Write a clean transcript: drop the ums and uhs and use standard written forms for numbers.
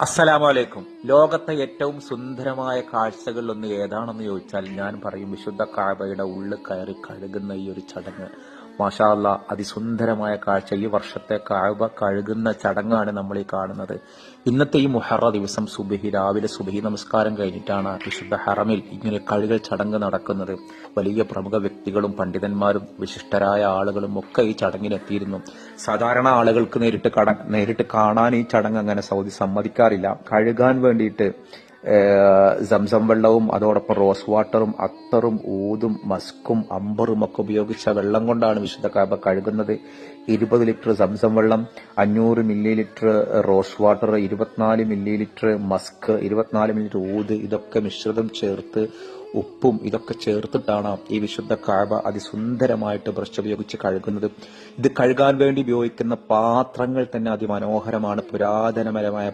അസ്സലാമലൈക്കും. ലോകത്തെ ഏറ്റവും സുന്ദരമായ കാഴ്ചകളിലൊന്ന് ഏതാണെന്ന് ചോദിച്ചാൽ ഞാൻ പറയും വിശുദ്ധ കഅബയുടെ ഉള്ളിൽ കയറി കഴുകുന്ന ഈ ഒരു ചടങ്ങ്. മാഷാ അല്ലാ, അതിസുന്ദരമായ കാഴ്ച. ഈ വർഷത്തെ കഅബ കഴുകുന്ന ചടങ്ങാണ് നമ്മൾ ഈ കാണുന്നത്. ഇന്നത്തെ ഈ മുഹറ ദിവസം രാവിലെ സുബഹി നമസ്കാരം കഴിഞ്ഞിട്ടാണ് വിശുദ്ധ ഹറമിൽ ഇങ്ങനെ കഴുകൽ ചടങ്ങ് നടക്കുന്നത്. വലിയ പ്രമുഖ വ്യക്തികളും പണ്ഡിതന്മാരും വിശിഷ്ടരായ ആളുകളും ഒക്കെ ഈ ചടങ്ങിനെത്തിയിരുന്നു. സാധാരണ ആളുകൾക്ക് നേരിട്ട് കാണാൻ ഈ ചടങ്ങ് അങ്ങനെ സൗദി സമ്മതിക്കാറില്ല. കഴുകാൻ വേണ്ടിയിട്ട് സംസം വെള്ളവും അതോടൊപ്പം റോസ് വാട്ടറും അത്തറും ഊതും മസ്കും അമ്പറും ഒക്കെ ഉപയോഗിച്ച വെള്ളം കൊണ്ടാണ് വിശുദ്ധ കഅബ കഴുകുന്നത്. 20 ലിറ്റർ സംസം വെള്ളം, 500 milli litre rose water, 24 milli litre musk, 24 milli litre ഊത്, ഇതൊക്കെ മിശ്രിതം ചേർത്ത് ഉപ്പും ഇതൊക്കെ ചേർത്തിട്ടാണ് ഈ വിശുദ്ധ കഅബ അതിസുന്ദരമായിട്ട് ബ്രഷ് ഉപയോഗിച്ച് കഴുകുന്നത്. ഇത് കഴുകാൻ വേണ്ടി ഉപയോഗിക്കുന്ന പാത്രങ്ങൾ തന്നെ അതിമനോഹരമാണ്. പുരാതനപരമായ